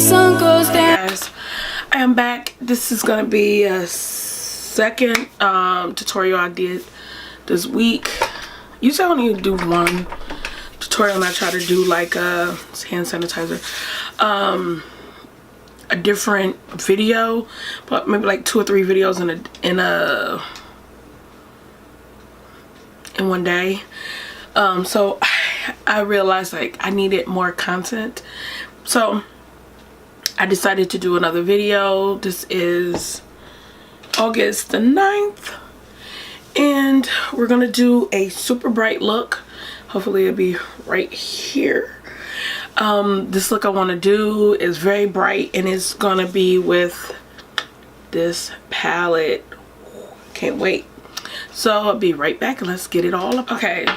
sun goes down. Guys, I am back. This is gonna be a second tutorial I did this week. Usually I only do one tutorial and I try to do like a hand sanitizer, a different video, but maybe like 2 or 3 videos in one day. So I realized like I needed more content, so I decided to do another video. This is August the 9th and we're gonna do a super bright look. Hopefully it'll be right here. This look I want to do is very bright and it's gonna be with this palette. Can't wait. So I'll be right back and let's get it all up. Okay,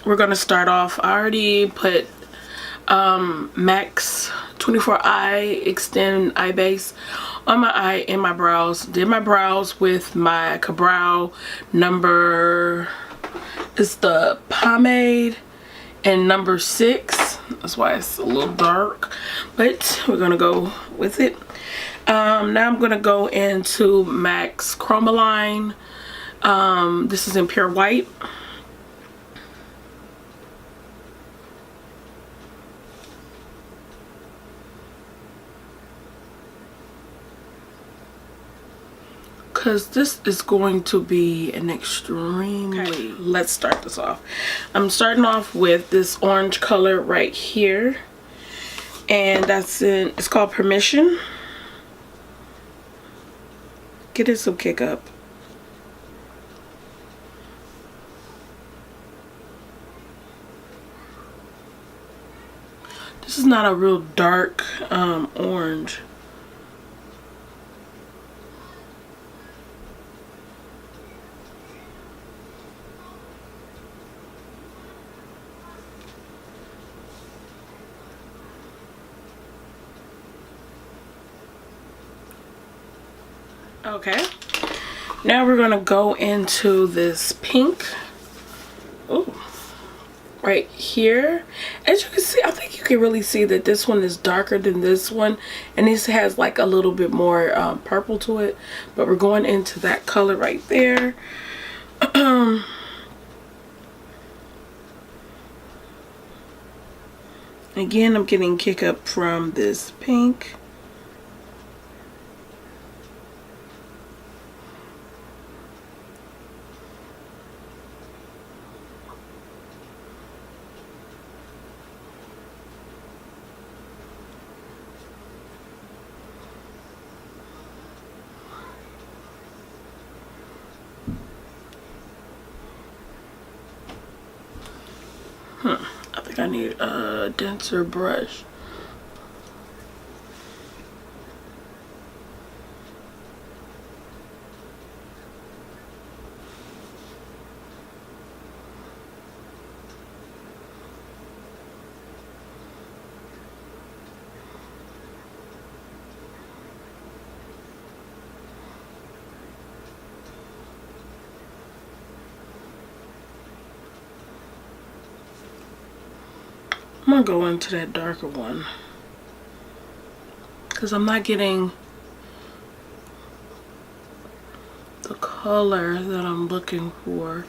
we're gonna start off. I already put MAC's 24 eye extend eye base on my eye and my brows. Did my brows with my Cabral number, it's the pomade and number 6. That's why it's a little dark, but we're gonna go with it. Now I'm gonna go into MAC's chromaline. This is in pure white. Because this is going to be an extremely... Okay, let's start this off. I'm starting off with this orange color right here. And that's in... It's called Permission. Get it some kick up. This is not a real dark orange. Okay, now we're gonna go into this pink. Oh, right here. As you can see, I think you can really see that this one is darker than this one, and this has like a little bit more purple to it, but we're going into that color right there. Again, I'm getting kick up from this pink. I think I need a denser brush. I'm gonna go into that darker one because I'm not getting the color that I'm looking for.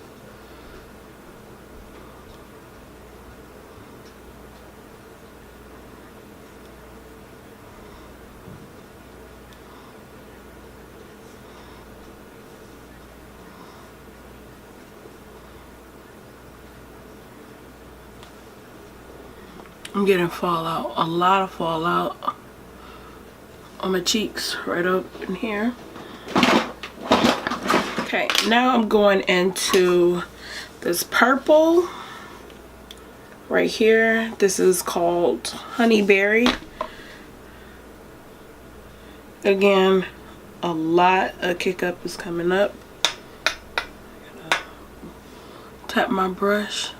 I'm getting fallout, a lot of fallout on my cheeks, right up in here. Okay, now I'm going into this purple right here. This is called Honeyberry. Again, a lot of kick up is coming up. Tap my brush.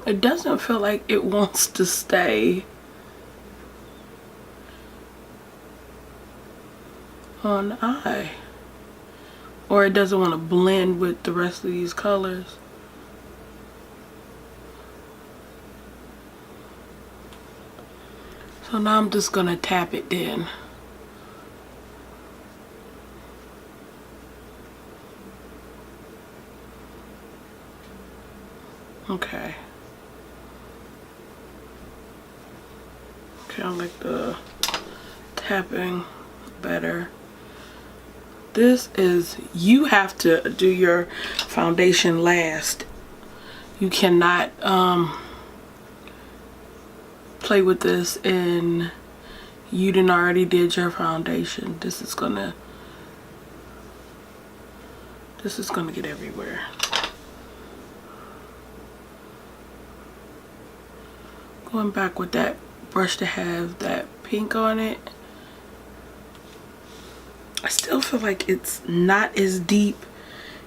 It doesn't feel like it wants to stay on the eye, or it doesn't want to blend with the rest of these colors. So now I'm just gonna tap it then. Okay. Okay, I like the tapping better. This is, you have to do your foundation last. You cannot play with this and you didn't already did your foundation. This is gonna get everywhere. Going back with that brush to have that pink on it. I still feel like it's not as deep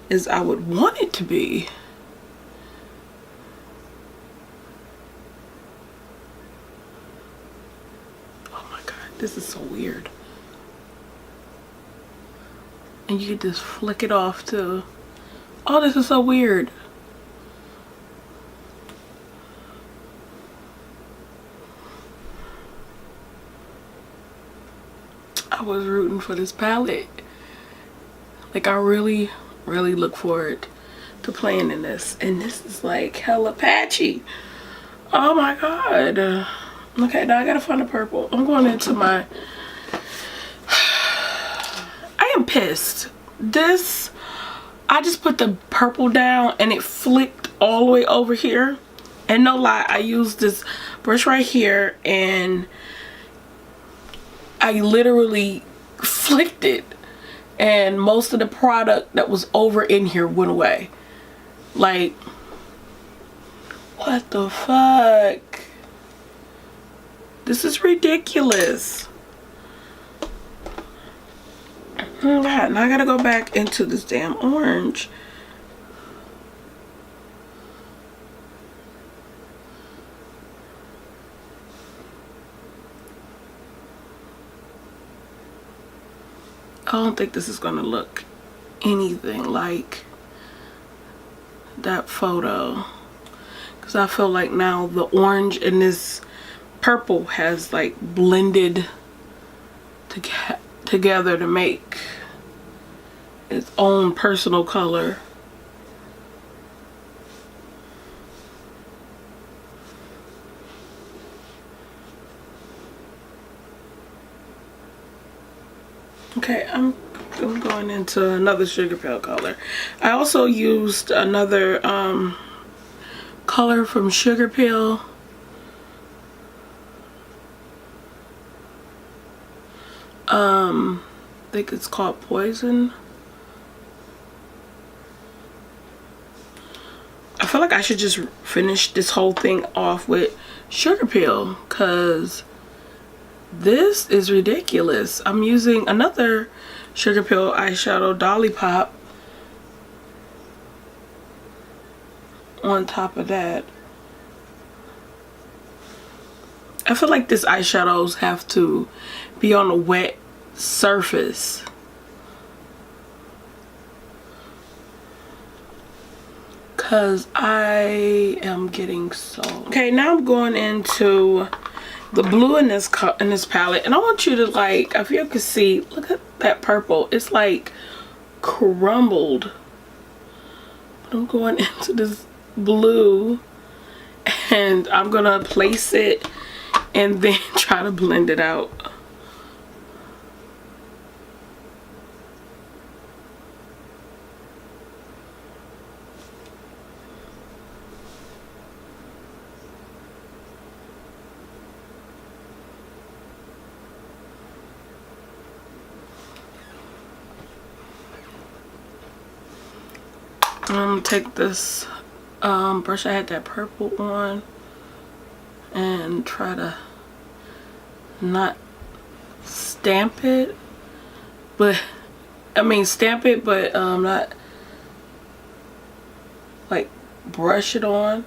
as I would want it to be. Oh my god, this is so weird. And you can just flick it off too. Oh, this is so weird. I was rooting for this palette. Like, I really look forward to playing in this. And this is like hella patchy. Oh my god. Okay, now I gotta find a purple. I'm going into my... I am pissed. This, I just put the purple down and it flicked all the way over here. And no lie, I used this brush right here and I literally flicked it. And most of the product that was over in here went away. Like, what the fuck? This is ridiculous. Oh god, now I gotta go back into this damn orange. I don't think this is gonna look anything like that photo, because I feel like now the orange and this purple has like blended together to make its own personal color. Okay, I'm going into another sugar pill color. I also used another color from Sugar Pill. I think it's called Poison. I feel like I should just finish this whole thing off with Sugar Pill, because this is ridiculous. I'm using another Sugar Pill eyeshadow, Dolly Pop, on top of that. I feel like this eyeshadows have to be on a wet surface. Cause I am getting so... Okay, now I'm going into the blue in this palette, and I want you to, like, if you can see, look at that purple. It's like crumbled. But I'm going into this blue and I'm gonna place it and then try to blend it out. I'm gonna take this brush I had that purple on and try to not stamp it, but I mean stamp it, but not like brush it on.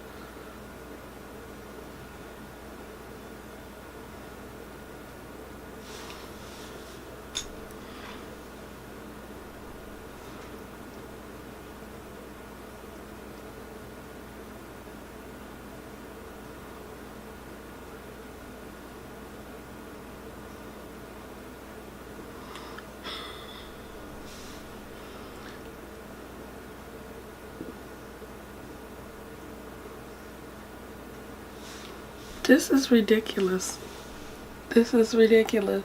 This is ridiculous. This is ridiculous.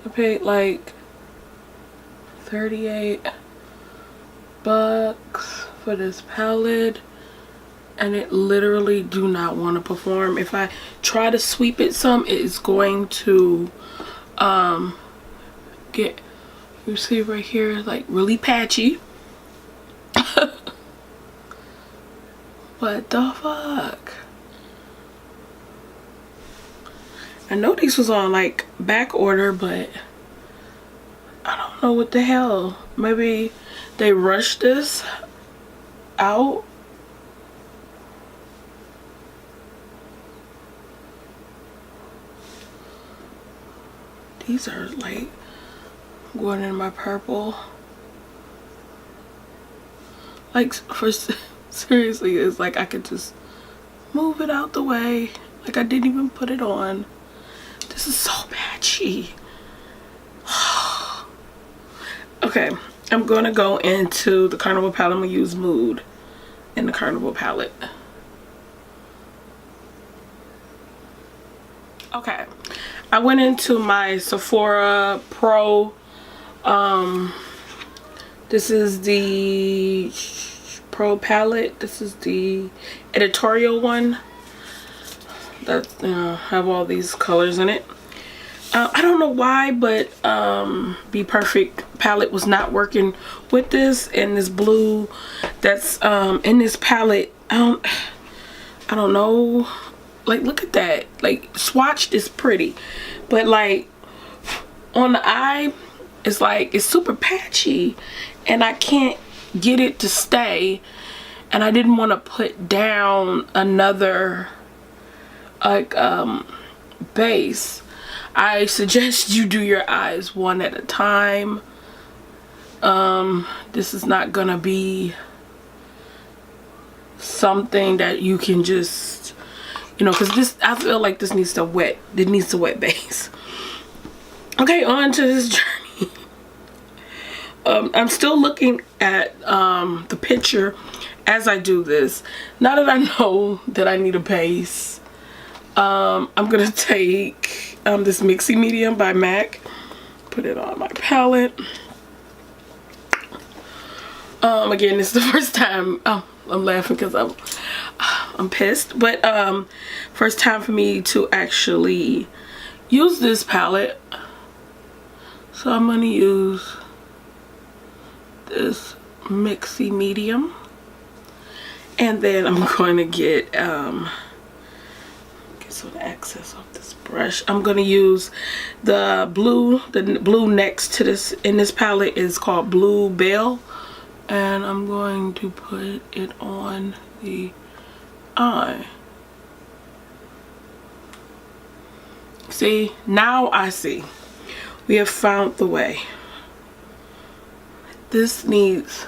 I paid like 38 bucks for this palette, and it literally do not want to perform. If I try to sweep it some, it is going to get, you see right here, like really patchy. What the fuck? I know these was on like back order, but I don't know what the hell. Maybe they rushed this out. These are like going in my purple. Like, for seriously, it's like I could just move it out the way. Like I didn't even put it on. This is so patchy. Okay, I'm gonna go into the Carnival palette. I'm gonna use Mood in the Carnival palette. Okay, I went into my Sephora Pro. This is the Pro palette. This is the editorial one that have all these colors in it. I don't know why, but Be Perfect palette was not working with this, and this blue that's in this palette, I don't know. Like, look at that. Like, swatched is pretty, but like on the eye, it's like it's super patchy, and I can't get it to stay. And I didn't want to put down another like base. I suggest you do your eyes one at a time. This is not gonna be something that you can just, you know, because this, I feel like this needs to wet. It needs a wet base. Okay, on to this journey. I'm still looking at the picture as I do this. Now that I know that I need a base, I'm gonna take this Mixie Medium by MAC, put it on my palette. Again, this is the first time. I'm laughing because I'm pissed, but first time for me to actually use this palette. So I'm gonna use this Mixie Medium, and then I'm going to get some excess of this brush. I'm going to use the blue next to this in this palette is called Blue Bell, and I'm going to put it on the eye. See, now I see. We have found the way. This needs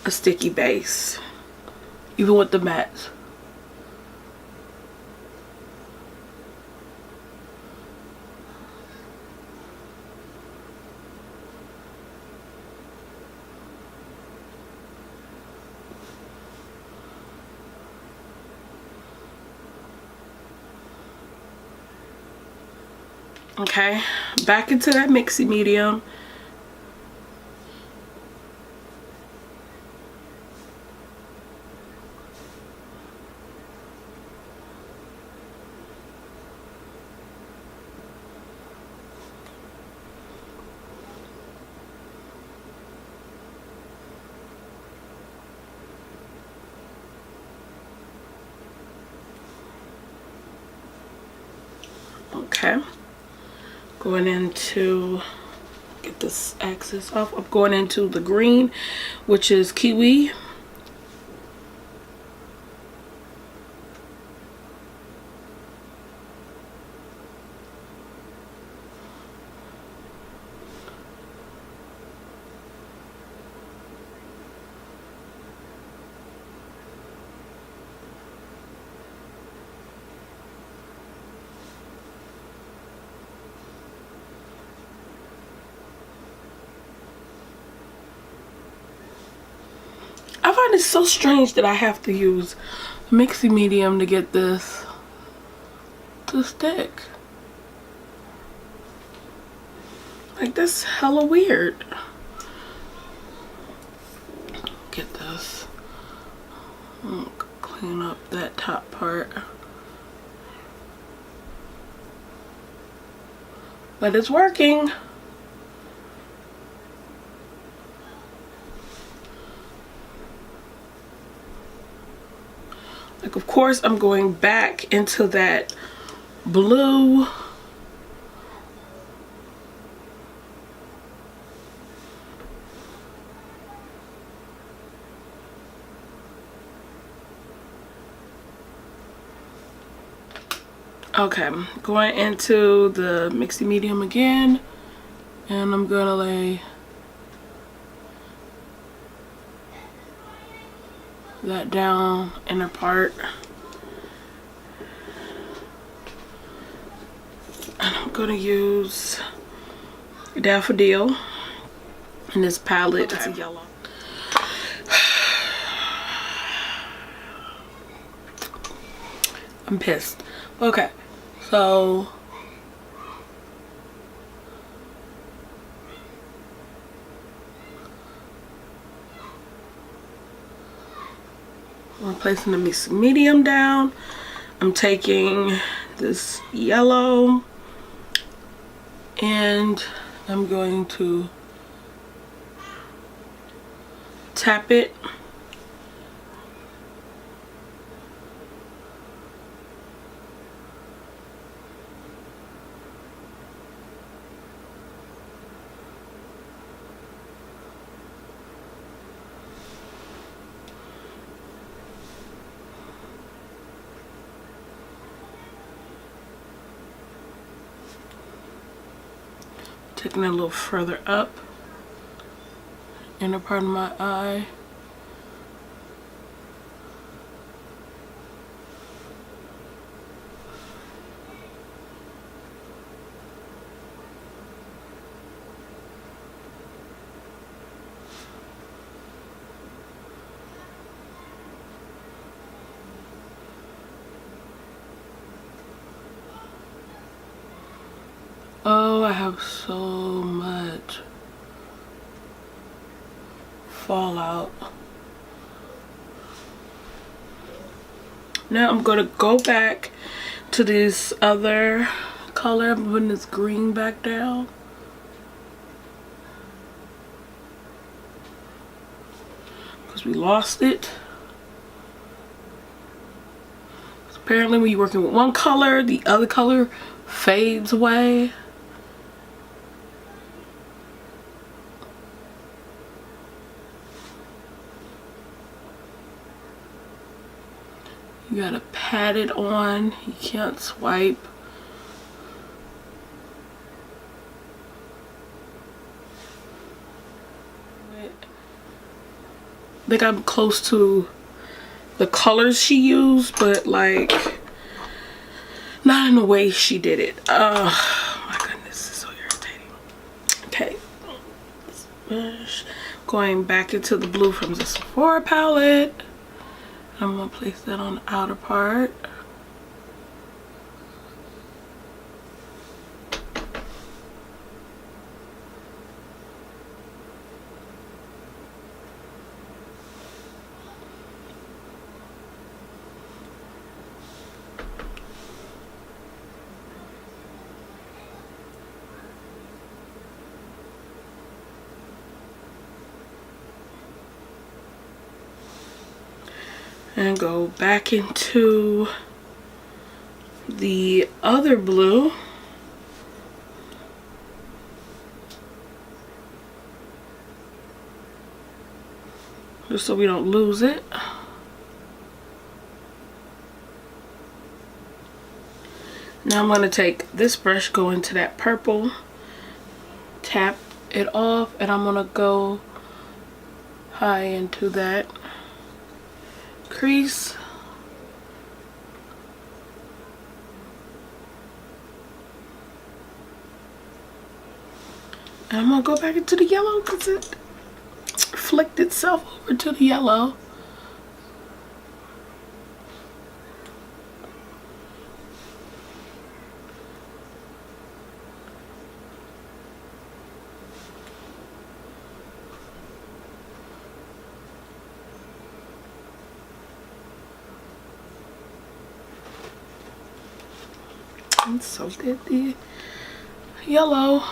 a sticky base, even with the mattes. Okay, back into that Mixie Medium. Okay, going into, get this excess off. I'm going into the green, which is Kiwi. I find it so strange that I have to use a mixy medium to get this to stick. Like, that's hella weird. Get this. Clean up that top part. But it's working. Like, of course, I'm going back into that blue. Okay, going into the mixy medium again, and I'm gonna lay that down inner part. And I'm gonna use Daffodil in this palette. Okay. It's a yellow. I'm pissed. Okay, so I'm placing the mixed medium down. I'm taking this yellow and I'm going to tap it. Taking it a little further up, inner part of my eye. Oh, I have so much fallout. Now I'm gonna go back to this other color. I'm putting this green back down. Because we lost it. Apparently when you're working with one color, the other color fades away. You gotta pat it on. You can't swipe. I think I'm close to the colors she used, but like not in the way she did it. My goodness, it's so irritating. Okay, going back into the blue from the Sephora palette. I'm gonna place that on the outer part. And go back into the other blue. Just so we don't lose it. Now I'm going to take this brush, go into that purple, tap it off, and I'm going to go high into that crease. And I'm gonna go back into the yellow because it flicked itself over to the yellow. And so did the yellow.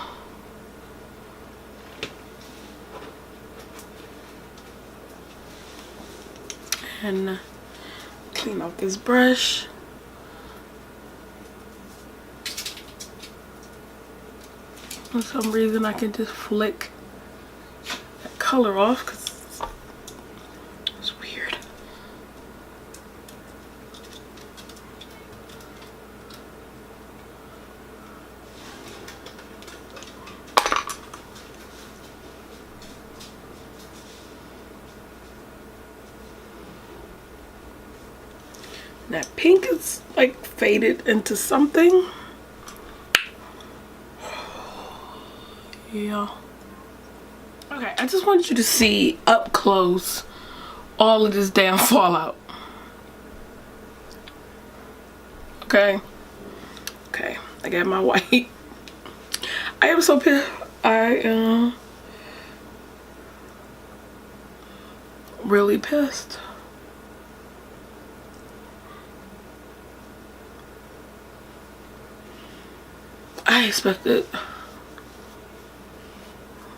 And clean off this brush. For some reason I can just flick that color off because it's weird. That pink is like faded into something. Yeah. Okay, I just want you to see up close all of this damn fallout. Okay. Okay, I got my white. I am so pissed. I am really pissed. I expected,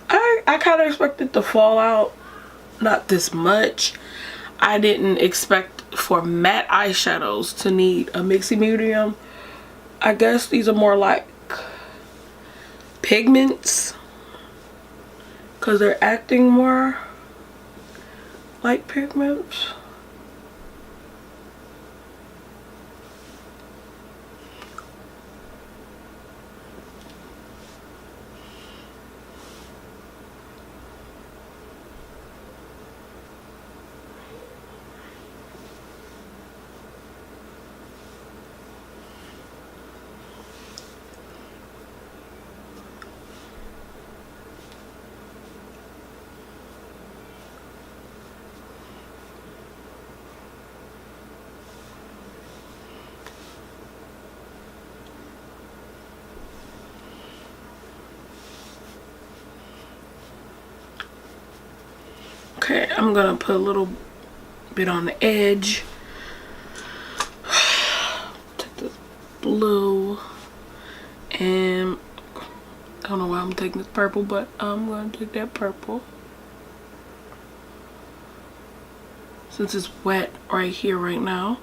I kind of expected the fallout, not this much. I didn't expect for matte eyeshadows to need a mixy medium. I guess these are more like pigments because they're acting more like pigments. Okay, I'm gonna put a little bit on the edge. Take this blue, and I don't know why I'm taking this purple, but I'm gonna take that purple. Since it's wet right here right now.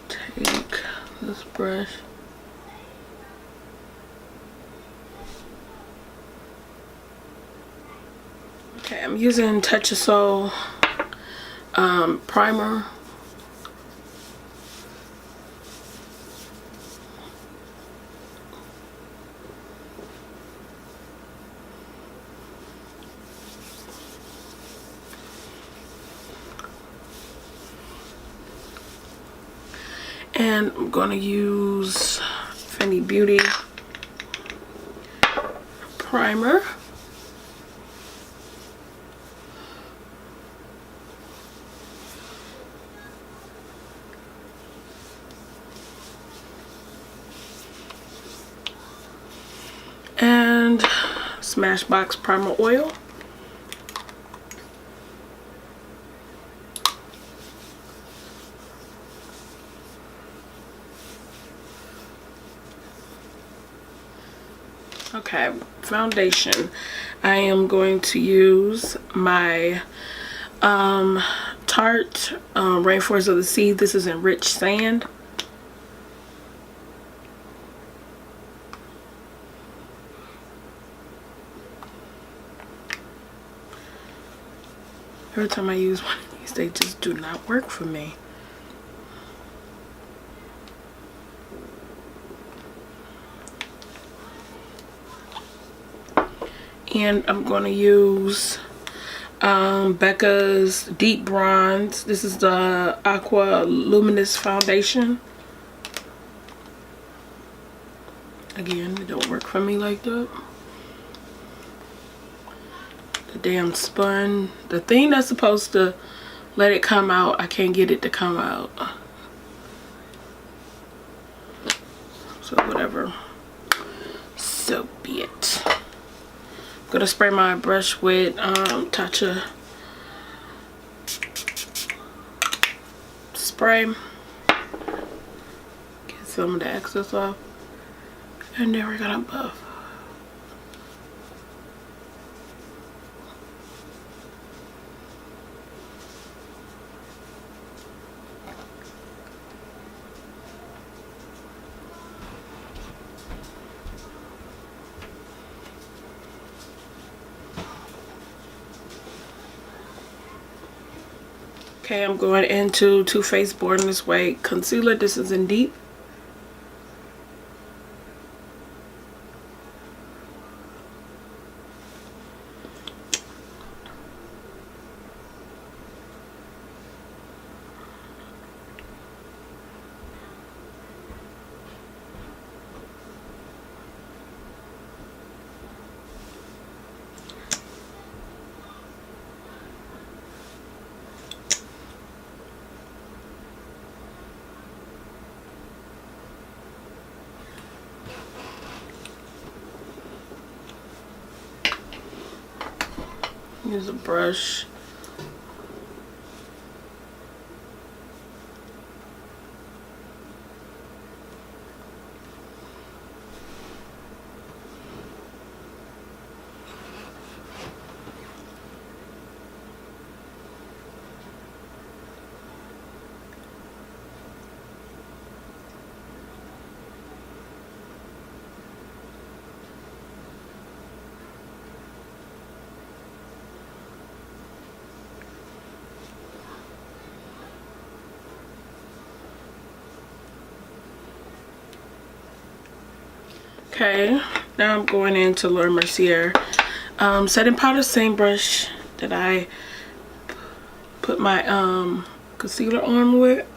Take this brush. Okay, I'm using Touch of Soul primer. And I'm gonna use Fenty Beauty primer. And Smashbox primer oil. Okay, foundation. I am going to use my Tarte Rainforest of the Sea. This is in Rich Sand. Every time I use one of these, they just do not work for me. And I'm going to use Becca's Deep Bronze. This is the Aqua Luminous Foundation. Again, it don't work for me like that. The damn spun. The thing that's supposed to let it come out. I can't get it to come out. So whatever. So be it. I'm gonna spray my brush with Tatcha spray. Get some of the excess off. And then we're gonna buff. Okay, I'm going into Too Faced Born This Way concealer. This is in Deep. Use a brush. Okay, now I'm going into Mercier setting powder, same brush that I put my concealer on with.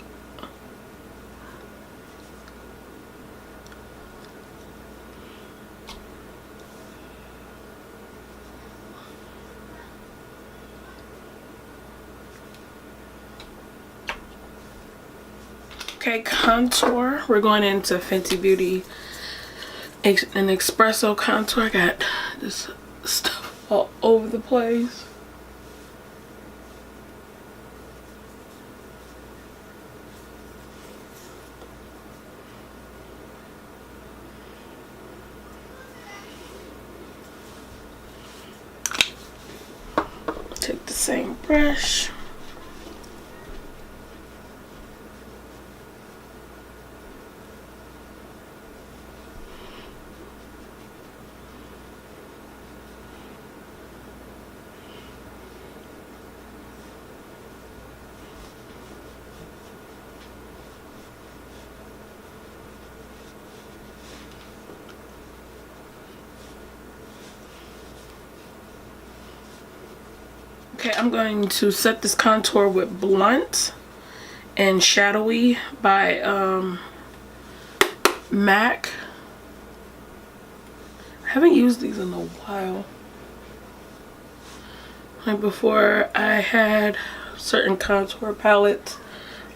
Okay, contour. We're going into Fenty Beauty an espresso contour. I got this stuff all over the place. Take the same brush. Okay, I'm going to set this contour with Blunt and Shadowy by MAC. I haven't used these in a while. Like before I had certain contour palettes,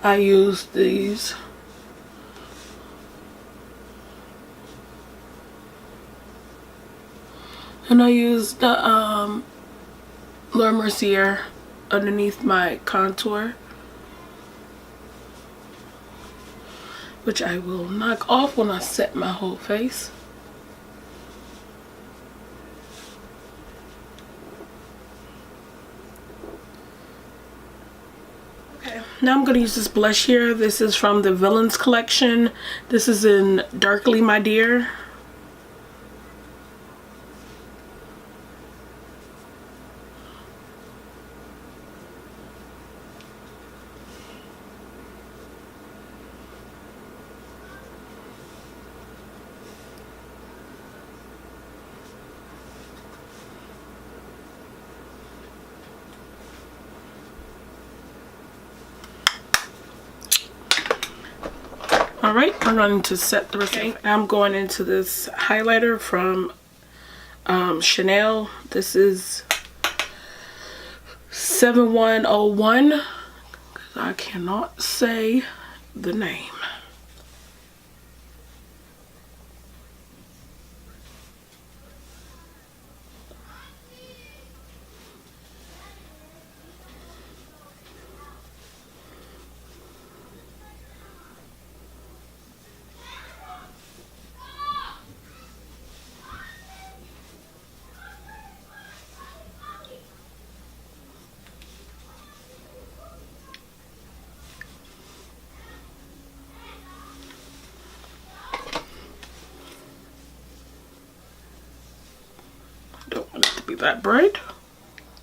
I used these. And I used the Mercier underneath my contour, which I will knock off when I set my whole face. Okay, now I'm going to use this blush here. This is from the Villains collection. This is in Darkly My Dear. Alright, I'm going to set the rest. Okay. I'm going into this highlighter from Chanel. This is 7101 I cannot say the name. Don't want it to be that bright.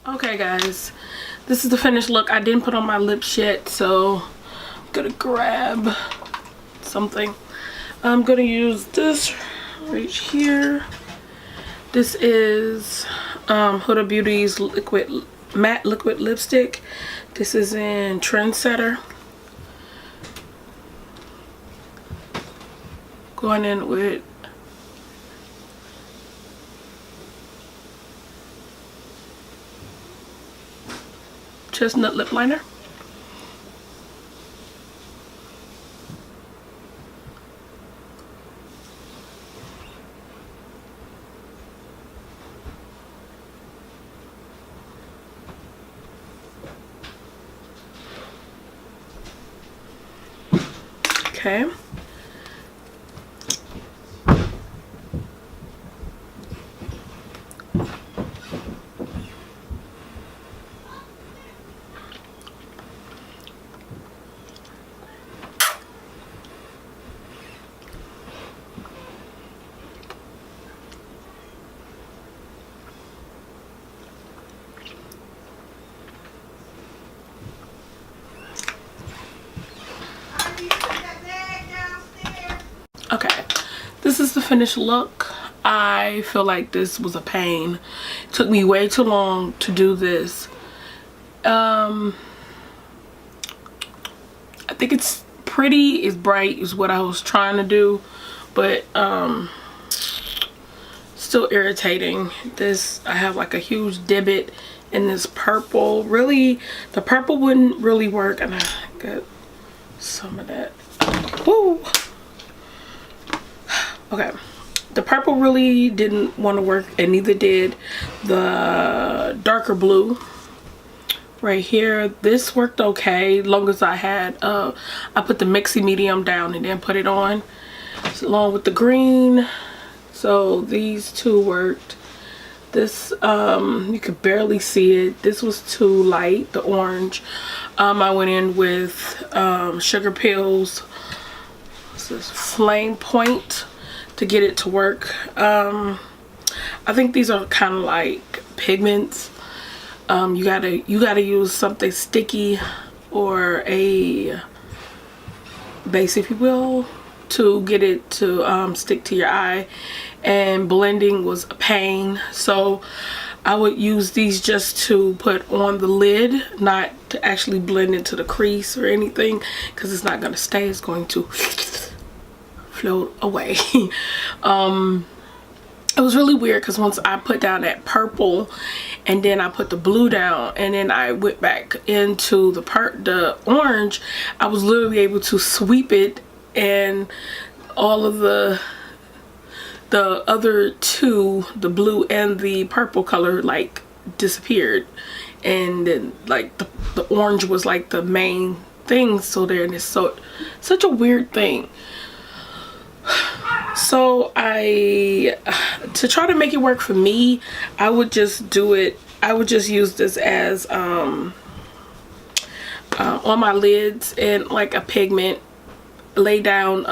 Okay guys, this is the finished look. I didn't put on my lips yet, so I'm gonna grab something. I'm gonna use this right here. This is Huda Beauty's matte liquid lipstick. This is in Trendsetter. Going in with chestnut lip liner. Okay. Okay, this is the finished look. I feel like this was a pain. It took me way too long to do this. I think it's pretty, it's bright, is what I was trying to do, but still irritating. This, I have like a huge divot in this purple. Really, the purple wouldn't really work, and I got some of that. Woo! Okay, the purple really didn't want to work, and neither did the darker blue right here. This worked okay, long as I had I put the mixy medium down and then put it on, so along with the green. So these two worked. This you could barely see it. This was too light, the orange. I went in with Sugar Pills. This is Flame Point to get it to work. I think these are kind of like pigments. You gotta use something sticky or a base, if you will, to get it to stick to your eye, and blending was a pain. So I would use these just to put on the lid, not to actually blend into the crease or anything, because it's not gonna stay, it's going to float away. It was really weird because once I put down that purple and then I put the blue down and then I went back into the orange, I was literally able to sweep it, and all of the other two, the blue and the purple color, like disappeared, and then like the orange was like the main thing. So there, and it's such a weird thing. So to try to make it work for me, I would just use this as on my lids and like a pigment, lay down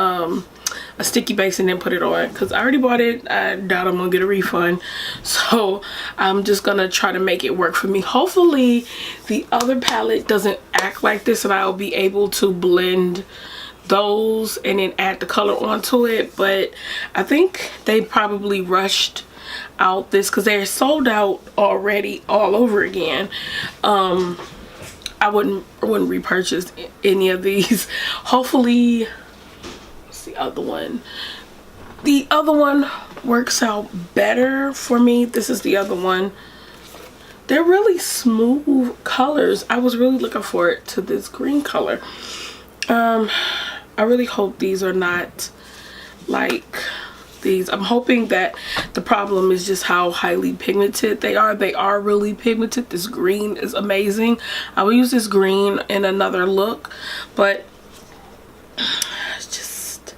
a sticky base and then put it on, because I already bought it. I doubt I'm gonna get a refund, so I'm just gonna try to make it work for me. Hopefully the other palette doesn't act like this and I'll be able to blend those and then add the color onto it. But I think they probably rushed out this because they're sold out already all over again. I wouldn't repurchase any of these. Hopefully, what's the other one? The other one works out better for me. This is the other one. they're really smooth colors. I was really looking forward to this green color. I really hope these are not like these. I'm hoping that the problem is just how highly pigmented they are. They are really pigmented. This green is amazing. I will use this green in another look, but just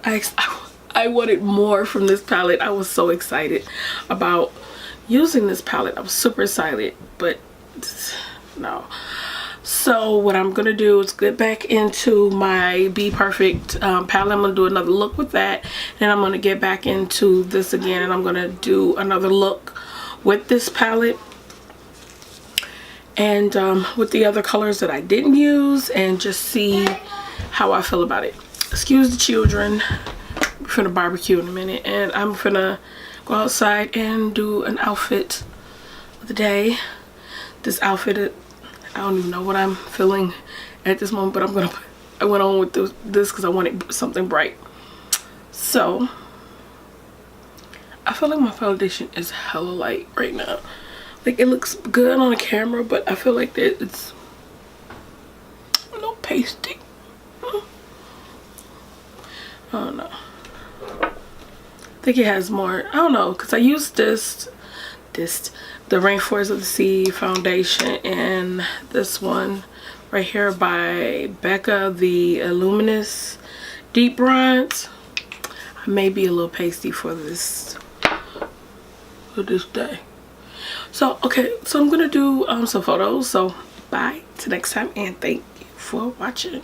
I wanted more from this palette. I was so excited about using this palette. I was super excited, but no. So what I'm gonna do is get back into my Be Perfect palette. I'm gonna do another look with that, and I'm gonna get back into this again, and I'm gonna do another look with this palette and with the other colors that I didn't use, and just see how I feel about it. Excuse the children. We're gonna barbecue in a minute, and I'm gonna go outside and do an outfit of the day. This outfit, I don't even know what I'm feeling at this moment, but I went on with this because I wanted something bright. So I feel like my foundation is hella light right now. Like, it looks good on the camera, but I feel like that it's a little pasty. I don't know. I think it has more. I don't know, because I used the Rainforest of the Sea foundation, and this one right here by Becca, the Luminous Deep Bronze. I may be a little pasty for this day. So okay, so I'm gonna do some photos. So bye till next time, and thank you for watching.